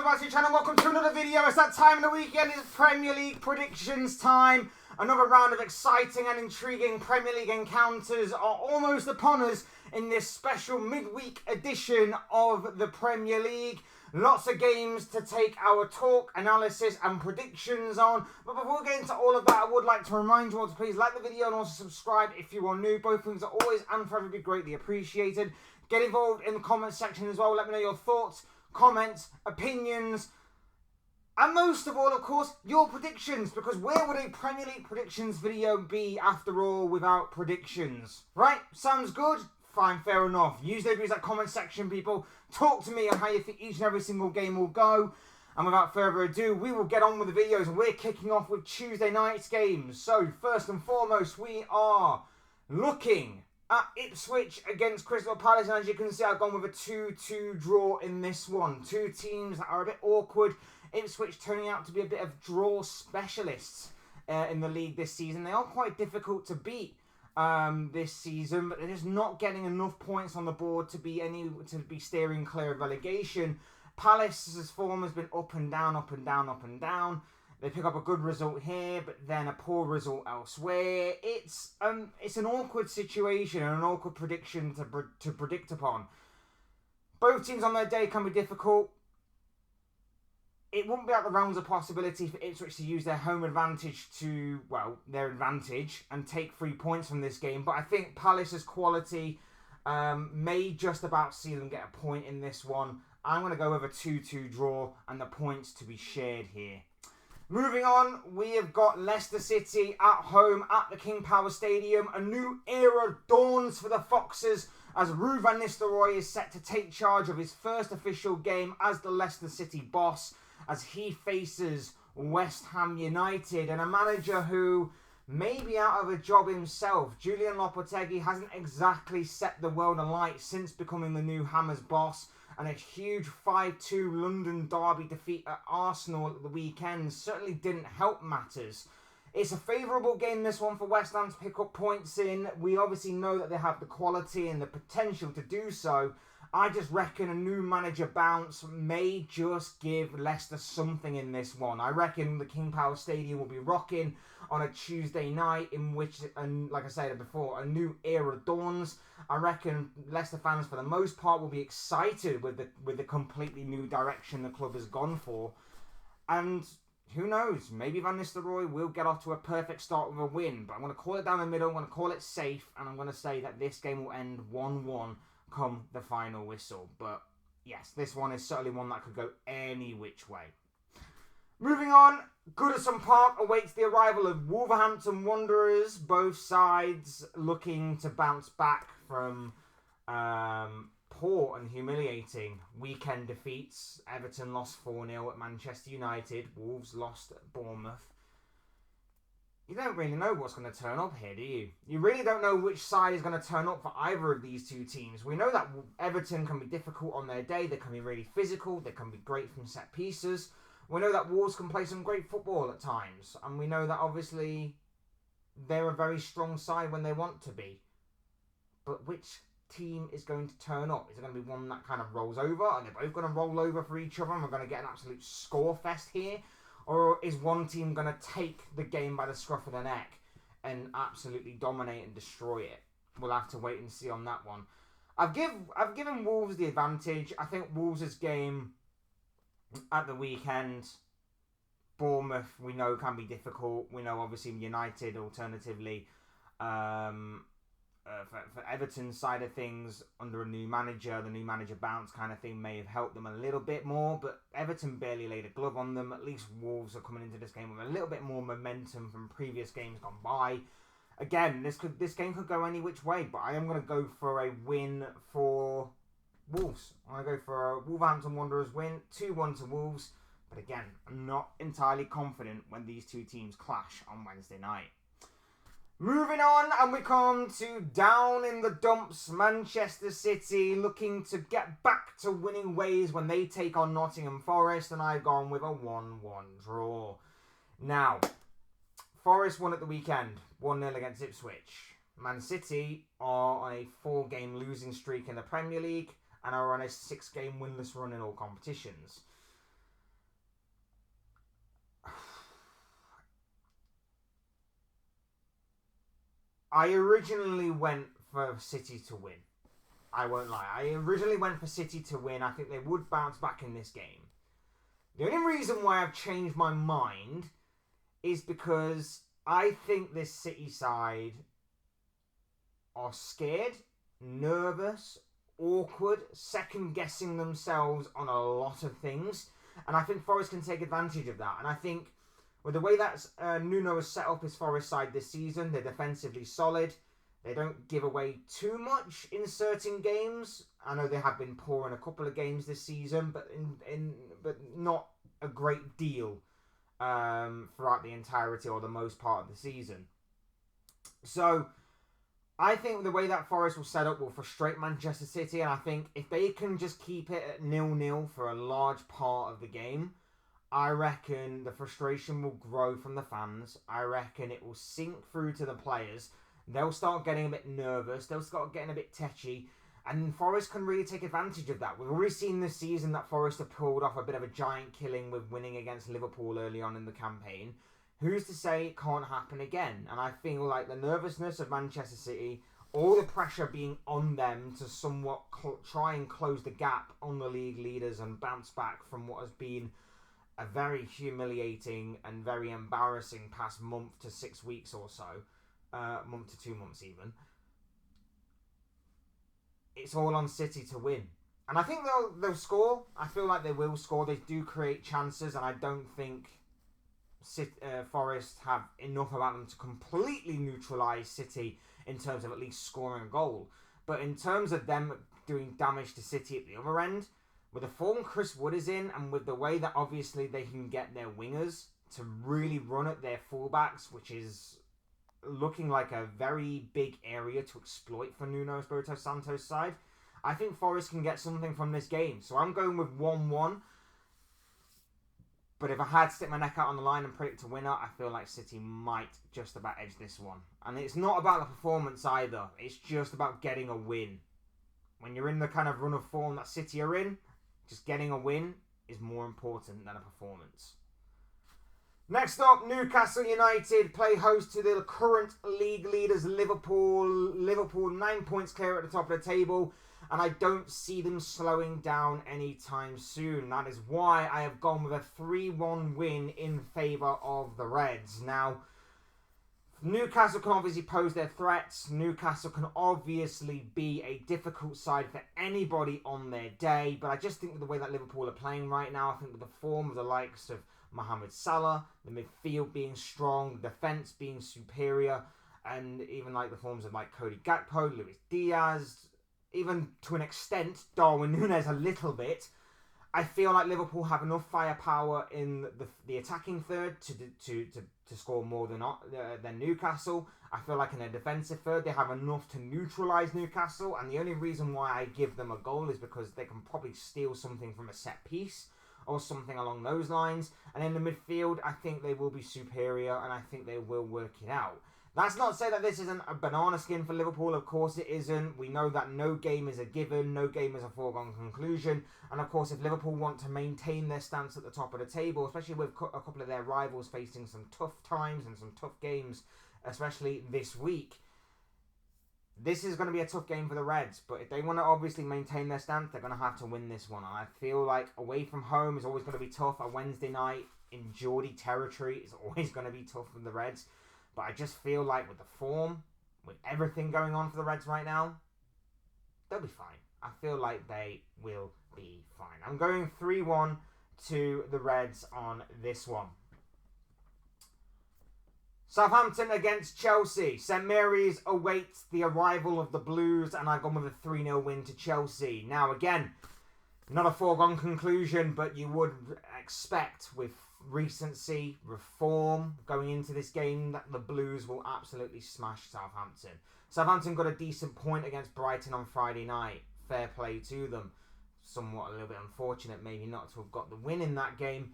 back to your channel. Welcome to another video. It's that time of the weekend. It's Premier League predictions time. Another round of exciting and intriguing Premier League encounters are almost upon us in this special midweek edition of the Premier League. Lots of games to take our talk, analysis and predictions on. But before we get into all of that, I would like to remind you all to please like the video and also subscribe if you are new. Both things are always and forever be greatly appreciated. Get involved in the comment section as well. Let me know your thoughts, comments, opinions, and most of all, of course, your predictions, because where would a Premier League predictions video be, after all, without predictions? Right? Sounds good? Fine, fair enough. Use that comment section, people. Talk to me on how you think each and every single game will go. And without further ado, we will get on with the videos, and we're kicking off with Tuesday night's games. So, first and foremost, we are looking at Ipswich against Crystal Palace, and as you can see, I've gone with a 2-2 draw in this one. Two teams that are a bit awkward. Ipswich turning out to be a bit of draw specialists in the league this season. They are quite difficult to beat this season, but they're just not getting enough points on the board to be steering clear of relegation. Palace's form has been up and down, up and down, up and down. They pick up a good result here, but then a poor result elsewhere. It's an awkward situation and an awkward prediction to predict upon. Both teams on their day can be difficult. It wouldn't be out the realms of possibility for Ipswich to use their home advantage to, well, their advantage and take 3 points from this game. But I think Palace's quality may just about see them get a point in this one. I'm going to go with a 2-2 draw and the points to be shared here. Moving on, we have got Leicester City at home at the King Power Stadium. A new era dawns for the Foxes as Ruud van Nistelrooy is set to take charge of his first official game as the Leicester City boss, as he faces West Ham United, and a manager who may be out of a job himself. Julian Lopetegui hasn't exactly set the world alight since becoming the new Hammers boss, and a huge 5-2 London derby defeat at Arsenal at the weekend certainly didn't help matters. It's a favourable game, this one, for West Ham to pick up points in. We obviously know that they have the quality and the potential to do so. I just reckon a new manager bounce may just give Leicester something in this one. I reckon the King Power Stadium will be rocking on a Tuesday night, in which, and like I said before, a new era dawns. I reckon Leicester fans, for the most part, will be excited with the completely new direction the club has gone for. And who knows, maybe Van Nistelrooy will get off to a perfect start with a win. But I'm going to call it down the middle, I'm going to call it safe, and I'm going to say that this game will end 1-1 come the final whistle. But yes, this one is certainly one that could go any which way. Moving on, Goodison Park awaits the arrival of Wolverhampton Wanderers. Both sides looking to bounce back from poor and humiliating weekend defeats. Everton lost 4-0 at Manchester United. Wolves lost at Bournemouth. You don't really know what's going to turn up here, do you? You really don't know which side is going to turn up for either of these two teams. We know that Everton can be difficult on their day. They can be really physical. They can be great from set pieces. We know that Wolves can play some great football at times. And we know that, obviously, they're a very strong side when they want to be. But which team is going to turn up? Is it going to be one that kind of rolls over? Are they both going to roll over for each other and we're going to get an absolute score fest here? Or is one team going to take the game by the scruff of the neck and absolutely dominate and destroy it? We'll have to wait and see on that one. I've given Wolves the advantage. I think Wolves' game at the weekend, Bournemouth, we know can be difficult. We know, obviously, United, alternatively, for Everton's side of things, under a new manager, the new manager bounce kind of thing may have helped them a little bit more, but Everton barely laid a glove on them. At least Wolves are coming into this game with a little bit more momentum from previous games gone by. Again, this game could go any which way, but I am going to go for a win for Wolves. I'm going to go for a Wolverhampton Wanderers win, 2-1 to Wolves, but again, I'm not entirely confident when these two teams clash on Wednesday night. Moving on, and we come to down in the dumps, Manchester City looking to get back to winning ways when they take on Nottingham Forest, and I've gone with a 1-1 draw. Now, Forest won at the weekend, 1-0 against Ipswich. Man City are on a 4-game losing streak in the Premier League and are on a 6-game winless run in all competitions. I originally went for City to win. I won't lie. I originally went for City to win. I think they would bounce back in this game. The only reason why I've changed my mind is because I think this City side are scared, nervous, awkward, second-guessing themselves on a lot of things. And I think Forest can take advantage of that. And I think with the way that Nuno has set up his Forest side this season, they're defensively solid. They don't give away too much in certain games. I know they have been poor in a couple of games this season, but but not a great deal throughout the entirety or the most part of the season. So I think the way that Forest will set up will frustrate Manchester City, and I think if they can just keep it at 0-0 for a large part of the game, I reckon the frustration will grow from the fans. I reckon it will sink through to the players. They'll start getting a bit nervous. They'll start getting a bit tetchy. And Forest can really take advantage of that. We've already seen this season that Forest have pulled off a bit of a giant killing with winning against Liverpool early on in the campaign. Who's to say it can't happen again? And I feel like the nervousness of Manchester City, all the pressure being on them to somewhat try and close the gap on the league leaders and bounce back from what has been a very humiliating and very embarrassing past month to 6 weeks or so. Month to 2 months even. It's all on City to win. And I think they'll score. I feel like they will score. They do create chances, and I don't think Forest have enough about them to completely neutralise City in terms of at least scoring a goal. But in terms of them doing damage to City at the other end, with the form Chris Wood is in, and with the way that obviously they can get their wingers to really run at their fullbacks, which is looking like a very big area to exploit for Nuno Espirito Santo's side, I think Forest can get something from this game. So I'm going with 1-1. But if I had to stick my neck out on the line and predict a winner, I feel like City might just about edge this one. And it's not about the performance either. It's just about getting a win. When you're in the kind of run of form that City are in, just getting a win is more important than a performance. Next up, Newcastle United play host to the current league leaders Liverpool. Liverpool 9 points clear at the top of the table, and I don't see them slowing down anytime soon. That is why I have gone with a 3-1 win in favour of the Reds. Now, Newcastle can obviously pose their threats. Newcastle can obviously be a difficult side for anybody on their day, but I just think with the way that Liverpool are playing right now, I think with the form of the likes of Mohamed Salah, the midfield being strong, the defence being superior, and even like the forms of like Cody Gakpo, Luis Diaz, even to an extent Darwin Núñez a little bit, I feel like Liverpool have enough firepower in the attacking third to score more than Newcastle. I feel like in their defensive third they have enough to neutralise Newcastle, and the only reason why I give them a goal is because they can probably steal something from a set piece or something along those lines. And in the midfield, I think they will be superior, and I think they will work it out. That's not to say that this isn't a banana skin for Liverpool. Of course it isn't. We know that no game is a given. No game is a foregone conclusion. And of course, if Liverpool want to maintain their stance at the top of the table, especially with a couple of their rivals facing some tough times and some tough games, especially this week, this is going to be a tough game for the Reds, but if they want to obviously maintain their stance, they're going to have to win this one. And I feel like away from home is always going to be tough. A Wednesday night in Geordie territory is always going to be tough for the Reds. But I just feel like with the form, with everything going on for the Reds right now, they'll be fine. I feel like they will be fine. I'm going 3-1 to the Reds on this one. Southampton against Chelsea. St Mary's awaits the arrival of the Blues, and I've gone with a 3-0 win to Chelsea. Now, again, not a foregone conclusion, but you would expect with recency, reform going into this game that the Blues will absolutely smash Southampton. Southampton got a decent point against Brighton on Friday night. Fair play to them. Somewhat a little bit unfortunate maybe not to have got the win in that game.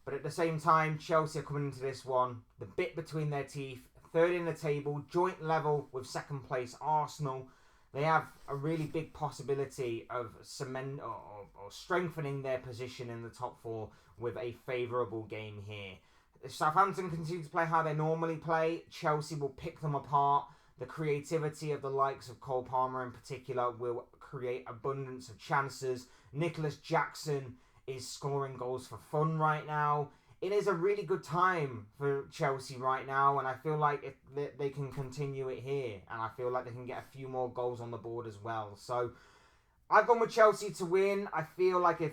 But at the same time, Chelsea are coming into this one, the bit between their teeth, third in the table, joint level with second place Arsenal. They have a really big possibility of cement or strengthening their position in the top four with a favourable game here. If Southampton continue to play how they normally play, Chelsea will pick them apart. The creativity of the likes of Cole Palmer in particular will create abundance of chances. Nicholas Jackson is scoring goals for fun right now. It is a really good time for Chelsea right now, and I feel like if they can continue it here, and I feel like they can get a few more goals on the board as well. So I've gone with Chelsea to win. I feel like if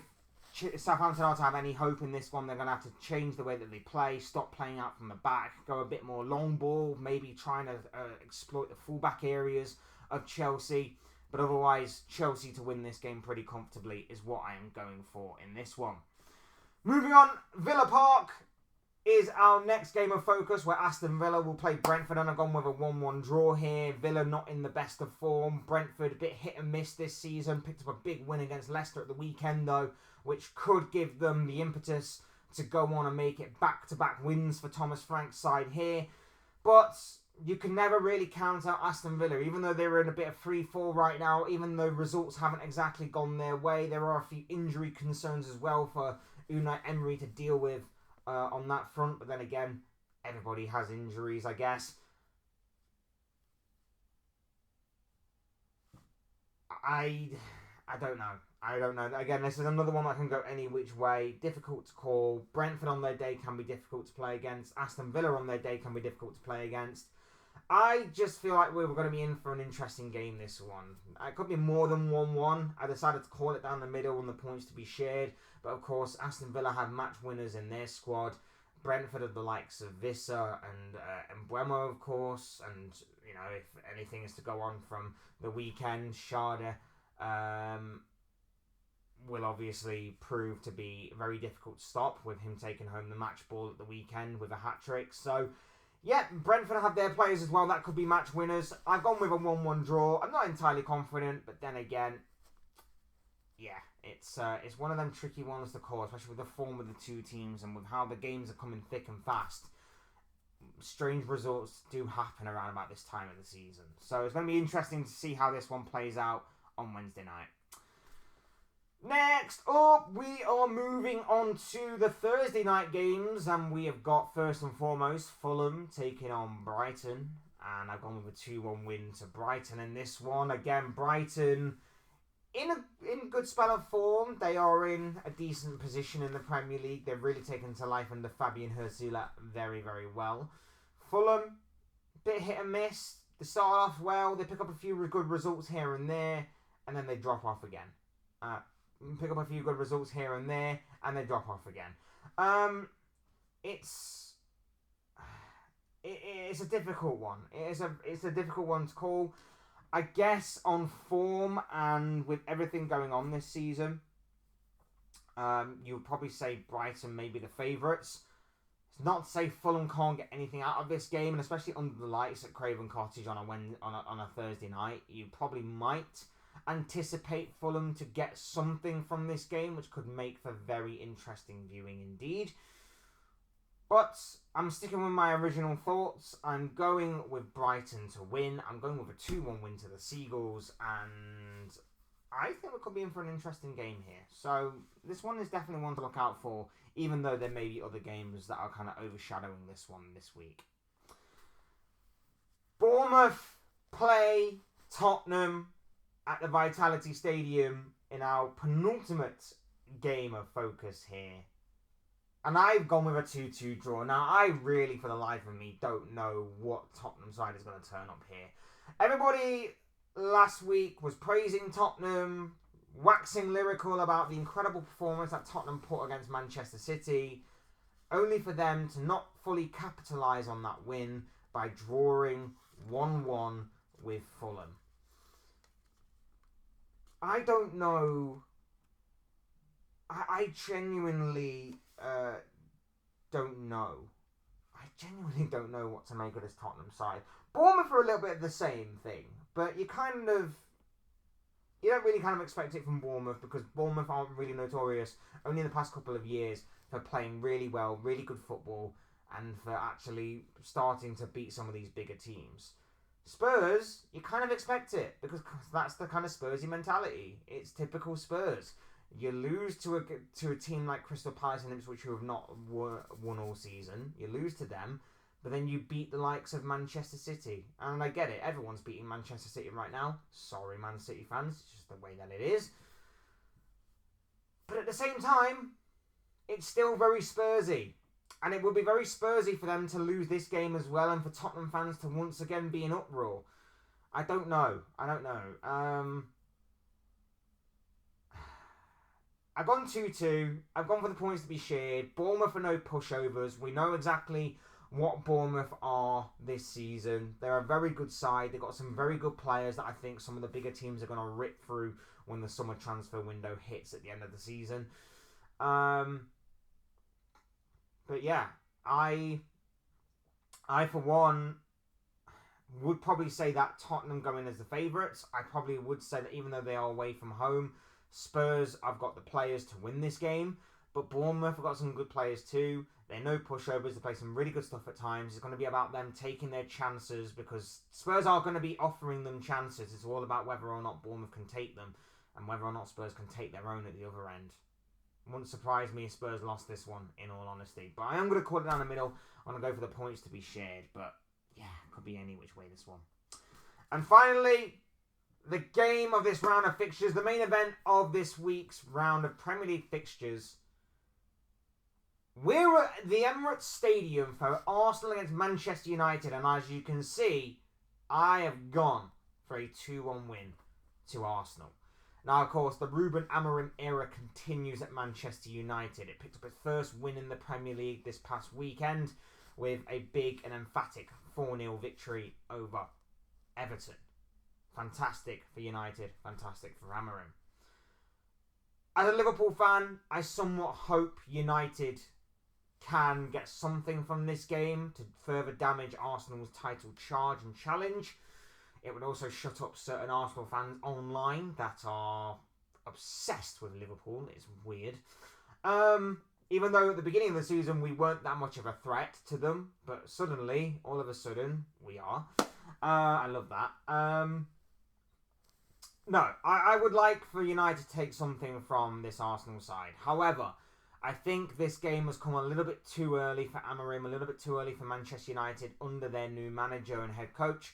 Southampton are to have any hope in this one, they're going to have to change the way that they play, stop playing out from the back, go a bit more long ball, maybe trying to exploit the fullback areas of Chelsea. But otherwise, Chelsea to win this game pretty comfortably is what I am going for in this one. Moving on, Villa Park is our next game of focus, where Aston Villa will play Brentford, and I've gone with a 1-1 draw here. Villa not in the best of form. Brentford a bit hit and miss this season. Picked up a big win against Leicester at the weekend though, which could give them the impetus to go on and make it back-to-back wins for Thomas Frank's side here. But you can never really count out Aston Villa, even though they're in a bit of free fall right now, even though results haven't exactly gone their way. There are a few injury concerns as well for Unai Emery to deal with on that front, but then again, everybody has injuries, I guess. I don't know. I don't know. Again, this is another one that can go any which way. Difficult to call. Brentford on their day can be difficult to play against. Aston Villa on their day can be difficult to play against. I just feel like we're going to be in for an interesting game this one. It could be more than 1-1. I decided to call it down the middle and the points to be shared. But of course, Aston Villa have match winners in their squad. Brentford are the likes of Vissa and Mbeumo, of course. And, you know, if anything is to go on from the weekend, Schade will obviously prove to be very difficult to stop, with him taking home the match ball at the weekend with a hat-trick. So, yeah, Brentford have their players as well. That could be match winners. I've gone with a 1-1 draw. I'm not entirely confident, but then again, yeah, it's one of them tricky ones to call, especially with the form of the two teams and with how the games are coming thick and fast. Strange results do happen around about this time of the season. So it's going to be interesting to see how this one plays out on Wednesday night. Next up, we are moving on to the Thursday night games, and we have got first and foremost Fulham taking on Brighton, and I've gone with a 2-1 win to Brighton in this one. Again, Brighton in a good spell of form. They are in a decent position in the Premier League. They've really taken to life under Fabian Herzula very, very well. Fulham, bit hit and miss. They start off well, they pick up a few good results here and there, and then they drop off again. Pick up a few good results here and there, and they drop off again. It's a difficult one. It's a difficult one to call. I guess on form and with everything going on this season, you would probably say Brighton may be the favourites. It's not to say Fulham can't get anything out of this game, and especially under the lights at Craven Cottage on a Thursday night, you probably might anticipate Fulham to get something from this game, which could make for very interesting viewing indeed. But I'm sticking with my original thoughts. I'm going with Brighton to win. I'm going with a 2-1 win to the Seagulls, and I think we could be in for an interesting game here. So this one is definitely one to look out for, even though there may be other games that are kind of overshadowing this one this week. Bournemouth play Tottenham at the Vitality Stadium in our penultimate game of focus here. And I've gone with a 2-2 draw. Now, I really, for the life of me, don't know what Tottenham side is going to turn up here. Everybody last week was praising Tottenham, waxing lyrical about the incredible performance that Tottenham put against Manchester City, only for them to not fully capitalise on that win by drawing 1-1 with Fulham. I don't know. I genuinely don't know. I genuinely don't know what to make of this Tottenham side. Bournemouth are a little bit of the same thing, but you don't really kind of expect it from Bournemouth, because Bournemouth aren't really notorious, only in the past couple of years, for playing really well, really good football, and for actually starting to beat some of these bigger teams. Spurs, you kind of expect it, because that's the kind of Spursy mentality. It's typical Spurs. You lose to a team like Crystal Palace and Ipswich, who have not won all season. You lose to them, but then you beat the likes of Manchester City. And I get it, everyone's beating Manchester City right now. Sorry, Man City fans, it's just the way that it is. But at the same time, it's still very Spursy. And it would be very Spursy for them to lose this game as well, and for Tottenham fans to once again be in uproar. I don't know. I've gone 2-2. I've gone for the points to be shared. Bournemouth are no pushovers. We know exactly what Bournemouth are this season. They're a very good side. They've got some very good players that I think some of the bigger teams are going to rip through when the summer transfer window hits at the end of the season. But yeah, I for one would probably say that Tottenham go in as the favourites. I probably would say that even though they are away from home, Spurs, I've got the players to win this game. But Bournemouth have got some good players too. They're no pushovers. They play some really good stuff at times. It's going to be about them taking their chances, because Spurs are going to be offering them chances. It's all about whether or not Bournemouth can take them, and whether or not Spurs can take their own at the other end. It wouldn't surprise me if Spurs lost this one, in all honesty. But I am going to call it down the middle. I'm going to go for the points to be shared. But yeah, could be any which way this one. And finally, the game of this round of fixtures, the main event of this week's round of Premier League fixtures. We're at the Emirates Stadium for Arsenal against Manchester United. And as you can see, I have gone for a 2-1 win to Arsenal. Now, of course, the Ruben Amorim era continues at Manchester United. It picked up its first win in the Premier League this past weekend with a big and emphatic 4-0 victory over Everton. Fantastic for United, fantastic for Amorim. As a Liverpool fan, I somewhat hope United can get something from this game to further damage Arsenal's title charge and challenge. It would also shut up certain Arsenal fans online that are obsessed with Liverpool. It's weird. Even though at the beginning of the season we weren't that much of a threat to them, but suddenly, all of a sudden, we are. I love that. No, I would like for United to take something from this Arsenal side. However, I think this game has come a little bit too early for Amorim, a little bit too early for Manchester United under their new manager and head coach.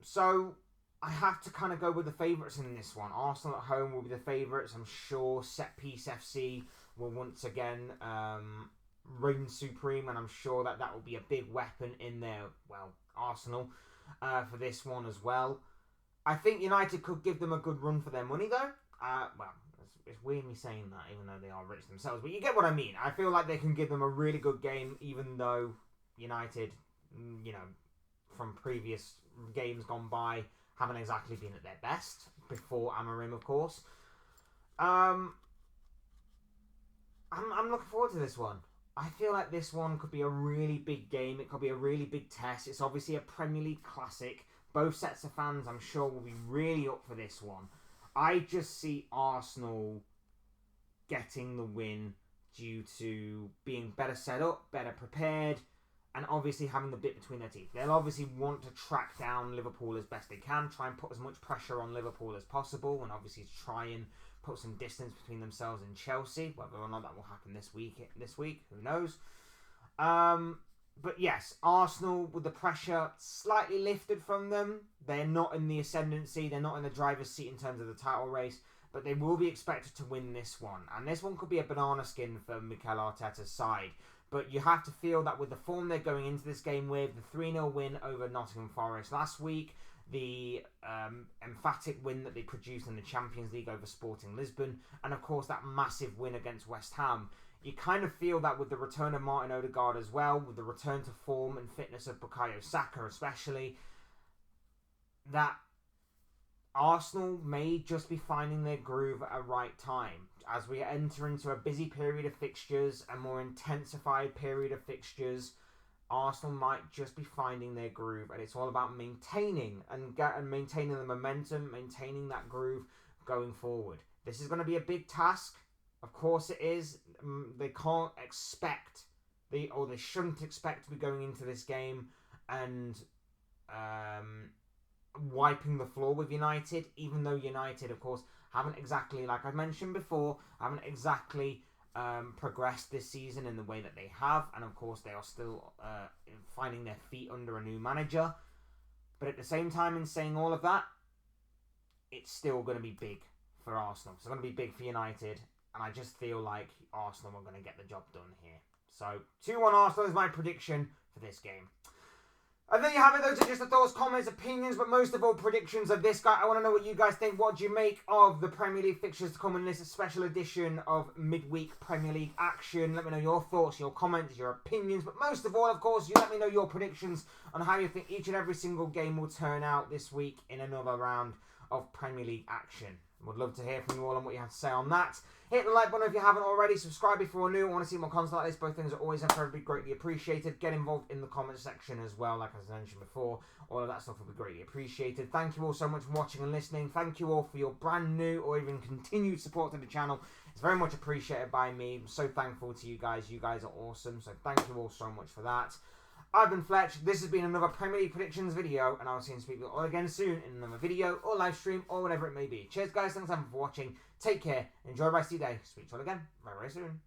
So I have to kind of go with the favourites in this one. Arsenal at home will be the favourites. I'm sure Set Piece FC will once again reign supreme, and I'm sure that will be a big weapon in their, arsenal for this one as well. I think United could give them a good run for their money, though. It's weird me saying that, even though they are rich themselves. But you get what I mean. I feel like they can give them a really good game, even though United, from previous games gone by, haven't exactly been at their best. Before Amorim, of course. I'm looking forward to this one. I feel like this one could be a really big game. It could be a really big test. It's obviously a Premier League classic. Both sets of fans, I'm sure, will be really up for this one. I just see Arsenal getting the win due to being better set up, better prepared, and obviously having the bit between their teeth. They'll obviously want to track down Liverpool as best they can, try and put as much pressure on Liverpool as possible, and obviously try and put some distance between themselves and Chelsea. Whether or not that will happen this week, who knows? But yes, Arsenal, with the pressure slightly lifted from them, they're not in the ascendancy, they're not in the driver's seat in terms of the title race, but they will be expected to win this one. And this one could be a banana skin for Mikel Arteta's side. But you have to feel that with the form they're going into this game with, the 3-0 win over Nottingham Forest last week, the emphatic win that they produced in the Champions League over Sporting Lisbon, and of course that massive win against West Ham, you kind of feel that with the return of Martin Odegaard as well, with the return to form and fitness of Bukayo Saka especially, that Arsenal may just be finding their groove at a right time. As we enter into a busy period of fixtures, a more intensified period of fixtures, Arsenal might just be finding their groove, and it's all about maintaining maintaining the momentum, maintaining that groove going forward. This is going to be a big task. Of course it is. They can't expect, they shouldn't expect to be going into this game and wiping the floor with United, even though United, of course, haven't exactly, like I mentioned before, progressed this season in the way that they have, and of course they are still finding their feet under a new manager. But at the same time, in saying all of that, it's still going to be big for Arsenal. It's going to be big for United, and I just feel like Arsenal are going to get the job done here. So 2-1 Arsenal is my prediction for this game. And there you have it. Those are just the thoughts, comments, opinions, but most of all predictions of this guy. I want to know what you guys think. What do you make of the Premier League fixtures to come in this special edition of midweek Premier League action? Let me know your thoughts, your comments, your opinions. But most of all, of course, you let me know your predictions on how you think each and every single game will turn out this week in another round of Premier League action. Would love to hear from you all on what you have to say on that. Hit the like button if you haven't already. Subscribe if you're new. I want to see more content like this. Both things are always incredibly greatly appreciated. Get involved in the comment section as well, like I mentioned before. All of that stuff will be greatly appreciated. Thank you all so much for watching and listening. Thank you all for your brand new or even continued support to the channel. It's very much appreciated by me. I'm so thankful to you guys. You guys are awesome. So thank you all so much for that. I've been Fletch. This has been another Premier League predictions video, and I'll see you and speak to you all again soon in another video or live stream or whatever it may be. Cheers, guys. Thanks for watching. Take care. Enjoy the rest of your day. Speak to you all again very, very soon.